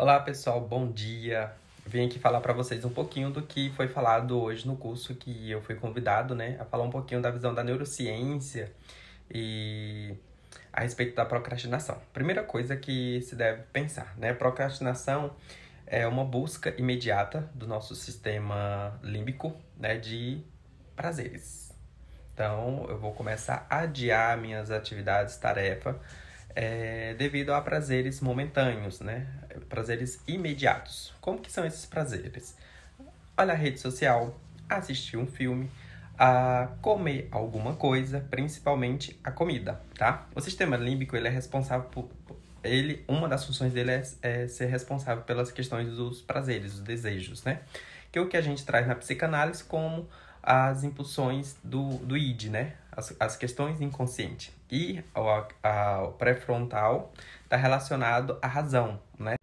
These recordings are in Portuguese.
Olá pessoal, bom dia. Vim aqui falar para vocês um pouquinho do que foi falado hoje no curso que eu fui convidado, né, a falar um pouquinho da visão da neurociência e a respeito da procrastinação. Primeira coisa que se deve pensar, né, procrastinação é uma busca imediata do nosso sistema límbico, né, de prazeres. Então, eu vou começar a adiar minhas atividades, tarefa, devido a prazeres momentâneos, né? Prazeres imediatos. Como que são esses prazeres? Olhar a rede social, assistir um filme, a comer alguma coisa, principalmente a comida, tá? O sistema límbico, ele é responsável uma das funções dele é ser responsável pelas questões dos prazeres, dos desejos, né? Que é o que a gente traz na psicanálise como as impulsões do id, né? As questões inconscientes. E o pré-frontal está relacionado à razão, né?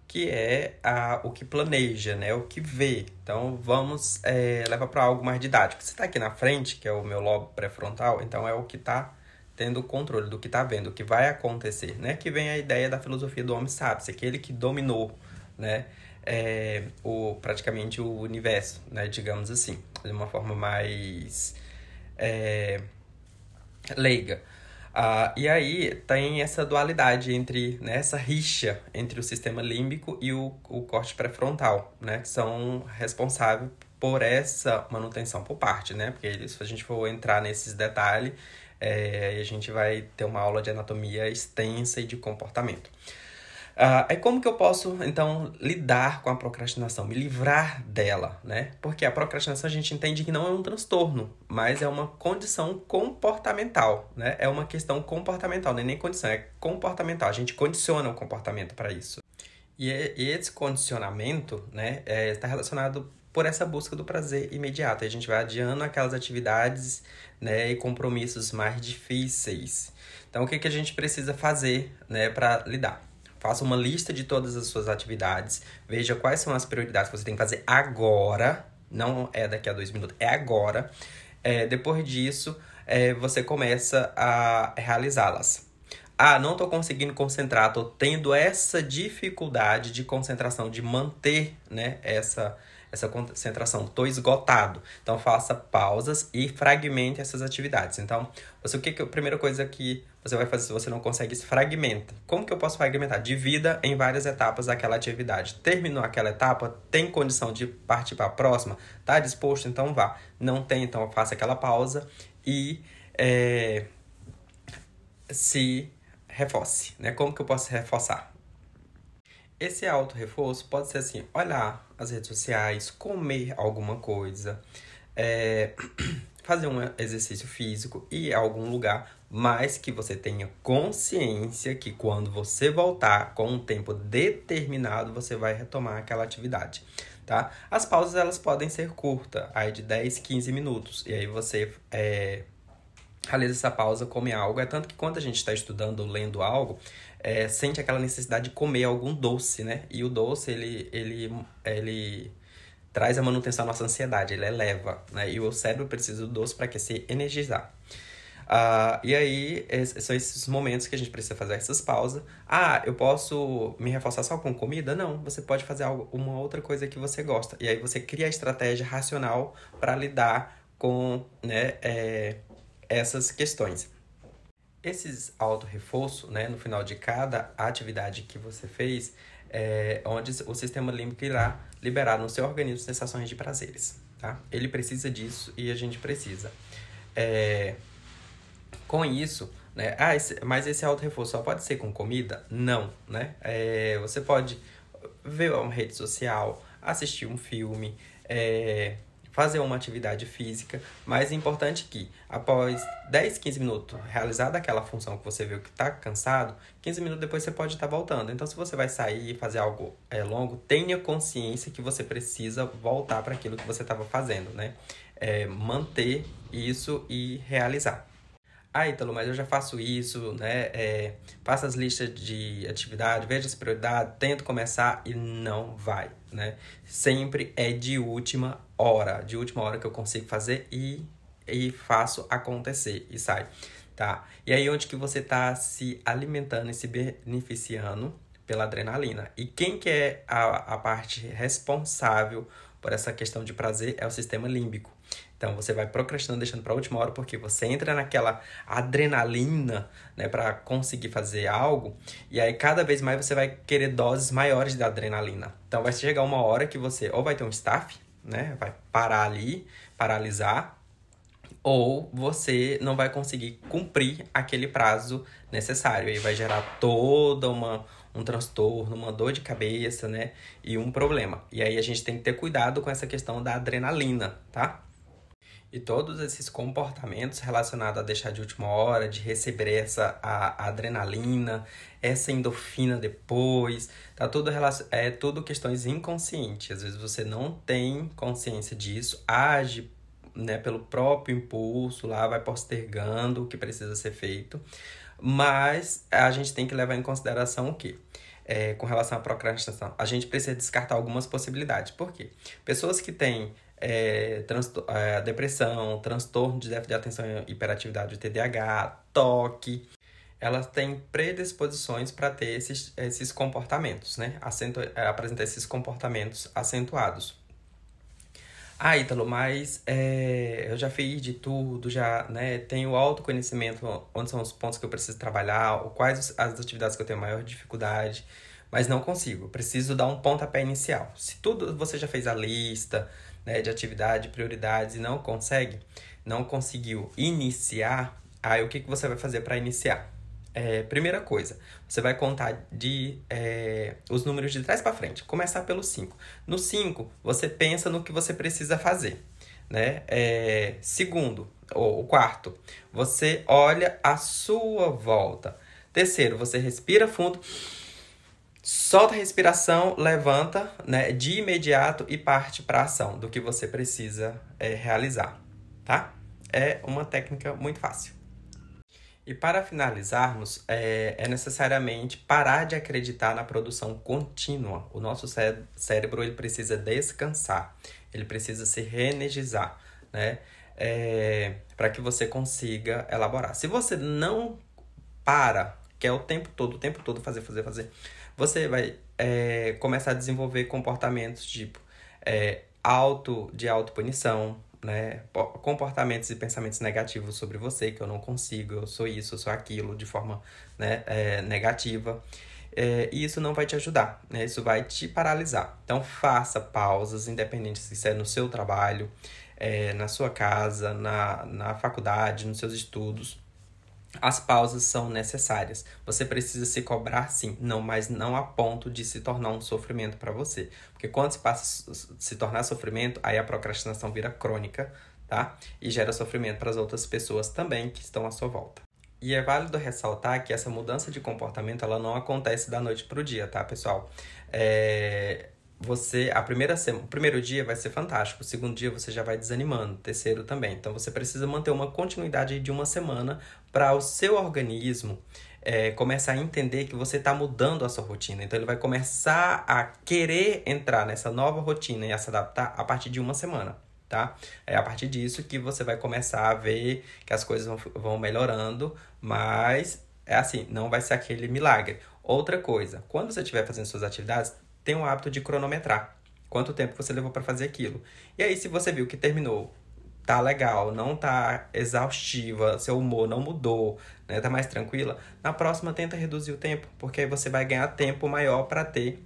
Que é o que planeja, né? O que vê. Então, vamos levar para algo mais didático. Você está aqui na frente, que é o meu lobo pré-frontal, então é o que está tendo o controle do que está vendo, o que vai acontecer, né? Que vem a ideia da filosofia do Homo sapiens, aquele que dominou, né? Praticamente o universo, né? Digamos assim, de uma forma mais leiga. E aí tem essa dualidade entre, né, essa rixa entre o sistema límbico e o corte pré-frontal, né, que são responsáveis por essa manutenção por parte, né, porque se a gente for entrar nesses detalhes, a gente vai ter uma aula de anatomia extensa e de comportamento. Como que eu posso, então, lidar com a procrastinação, me livrar dela, né? Porque a procrastinação a gente entende que não é um transtorno, mas é uma condição comportamental, né? É uma questão comportamental, não é nem condição, é comportamental. A gente condiciona o comportamento para isso. E esse condicionamento, né, está relacionado por essa busca do prazer imediato. A gente vai adiando aquelas atividades, né, e compromissos mais difíceis. Então, o que a gente precisa fazer, né, para lidar? Faça uma lista de todas as suas atividades. Veja quais são as prioridades que você tem que fazer agora. Não é daqui a 2 minutos, é agora. Depois disso, você começa a realizá-las. Não estou conseguindo concentrar, estou tendo essa dificuldade de concentração, de manter, né, essa concentração, estou esgotado. Então, faça pausas e fragmente essas atividades. Então, a primeira coisa que você vai fazer se você não consegue, fragmenta. Como que eu posso fragmentar? Divida em várias etapas aquela atividade. Terminou aquela etapa, tem condição de partir para a próxima? Está disposto? Então vá. Não tem? Então faça aquela pausa e se reforce, né? Como que eu posso reforçar? Esse auto-reforço pode ser assim, olhar as redes sociais, comer alguma coisa, fazer um exercício físico, ir a algum lugar, mas que você tenha consciência que quando você voltar com um tempo determinado, você vai retomar aquela atividade, tá? As pausas, elas podem ser curtas, aí de 10, 15 minutos, e aí você realiza essa pausa, come algo. É tanto que quando a gente está estudando ou lendo algo, sente aquela necessidade de comer algum doce, né? E o doce, ele traz a manutenção da nossa ansiedade, ele eleva, né? E o cérebro precisa do doce para se energizar. E aí, são esses momentos que a gente precisa fazer essas pausas. Eu posso me reforçar só com comida? Não, você pode fazer uma outra coisa que você gosta. E aí você cria a estratégia racional para lidar com, né, essas questões. Esses auto-reforço, né, no final de cada atividade que você fez, onde o sistema límbico irá liberar no seu organismo sensações de prazeres, tá? Ele precisa disso e a gente precisa. Com isso, né? Mas esse auto-reforço só pode ser com comida? Não, né? Você pode ver uma rede social, assistir um filme, fazer uma atividade física, mas é importante que após 10, 15 minutos realizada aquela função que você viu que está cansado, 15 minutos depois você pode estar voltando. Então, se você vai sair e fazer algo longo, tenha consciência que você precisa voltar para aquilo que você estava fazendo, né? Manter isso e realizar. Ítalo, mas eu já faço isso, né? Faço as listas de atividade, vejo as prioridades, tento começar e não vai, né? Sempre é de última hora que eu consigo fazer e faço acontecer e sai, tá? E aí onde que você tá se alimentando e se beneficiando pela adrenalina. E quem que é a parte responsável por essa questão de prazer é o sistema límbico. Então, você vai procrastinando, deixando para a última hora, porque você entra naquela adrenalina, né, para conseguir fazer algo, e aí cada vez mais você vai querer doses maiores de adrenalina. Então, vai chegar uma hora que você ou vai ter um staff, né, vai parar ali, paralisar, ou você não vai conseguir cumprir aquele prazo necessário. Aí vai gerar toda um transtorno, uma dor de cabeça, né, e um problema. E aí a gente tem que ter cuidado com essa questão da adrenalina, tá? E todos esses comportamentos relacionados a deixar de última hora, de receber a adrenalina, essa endorfina depois, tá tudo é tudo questões inconscientes. Às vezes você não tem consciência disso, age, né, pelo próprio impulso, lá vai postergando o que precisa ser feito. Mas a gente tem que levar em consideração o quê? Com relação à procrastinação, a gente precisa descartar algumas possibilidades. Por quê? Pessoas que têm depressão, transtorno de déficit de atenção e hiperatividade, TDAH, toque, elas têm predisposições para ter esses comportamentos, né? Apresentar esses comportamentos acentuados. Ah, Ítalo, mas eu já fiz de tudo, já, né, tenho autoconhecimento, onde são os pontos que eu preciso trabalhar, quais as atividades que eu tenho maior dificuldade, mas não consigo, preciso dar um pontapé inicial. Se tudo você já fez a lista, né, de atividade, prioridades e não conseguiu iniciar, aí o que você vai fazer para iniciar? Primeira coisa, você vai contar os números de trás para frente. Começar pelo 5. No 5, você pensa no que você precisa fazer, né? Segundo, ou quarto, você olha à sua volta. Terceiro, você respira fundo, solta a respiração, levanta, né, de imediato e parte para a ação do que você precisa realizar, tá? É uma técnica muito fácil. E para finalizarmos, é necessariamente parar de acreditar na produção contínua. O nosso cérebro ele precisa descansar, ele precisa se reenergizar, né? Para que você consiga elaborar. Se você não para, que é o tempo todo fazer, você vai começar a desenvolver comportamentos tipo de autopunição, né, comportamentos e pensamentos negativos sobre você, que eu não consigo, eu sou isso, eu sou aquilo, de forma, né, negativa. E isso não vai te ajudar, né? Isso vai te paralisar. Então, faça pausas, independente se é no seu trabalho, na sua casa, na faculdade, nos seus estudos. As pausas são necessárias. Você precisa se cobrar sim, mas não a ponto de se tornar um sofrimento para você. Porque quando se tornar sofrimento, aí a procrastinação vira crônica, tá? E gera sofrimento para as outras pessoas também que estão à sua volta. E é válido ressaltar que essa mudança de comportamento ela não acontece da noite para o dia, tá, pessoal? O primeiro dia vai ser fantástico, o segundo dia você já vai desanimando, o terceiro também. Então você precisa manter uma continuidade de uma semana para o seu organismo começar a entender que você está mudando a sua rotina. Então ele vai começar a querer entrar nessa nova rotina e a se adaptar a partir de uma semana, tá? É a partir disso que você vai começar a ver que as coisas vão melhorando, mas não vai ser aquele milagre. Outra coisa, quando você estiver fazendo suas atividades, tem o hábito de cronometrar quanto tempo você levou para fazer aquilo. E aí, se você viu que terminou, tá legal, não tá exaustiva, seu humor não mudou, né, tá mais tranquila, na próxima tenta reduzir o tempo, porque aí você vai ganhar tempo maior para ter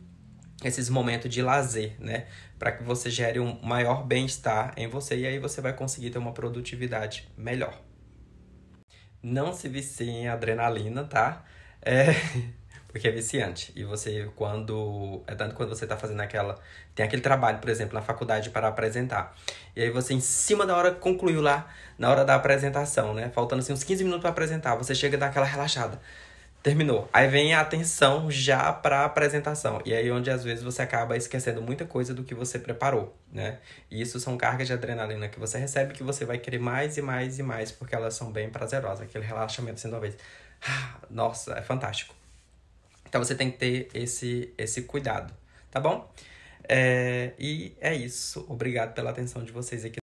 esses momentos de lazer, né, para que você gere um maior bem-estar em você e aí você vai conseguir ter uma produtividade melhor. Não se vicie em adrenalina, tá? Porque é viciante. E você, tanto quando você tá fazendo tem aquele trabalho, por exemplo, na faculdade para apresentar. E aí você, em cima da hora, concluiu lá, na hora da apresentação, né? Faltando assim uns 15 minutos para apresentar. Você chega daquela relaxada. Terminou. Aí vem a atenção já para a apresentação. E aí onde às vezes você acaba esquecendo muita coisa do que você preparou, né? E isso são cargas de adrenalina que você recebe que você vai querer mais e mais e mais, porque elas são bem prazerosas. Aquele relaxamento sendo uma vez. Nossa, é fantástico. Então você tem que ter esse cuidado, tá bom? E é isso. Obrigado pela atenção de vocês aqui.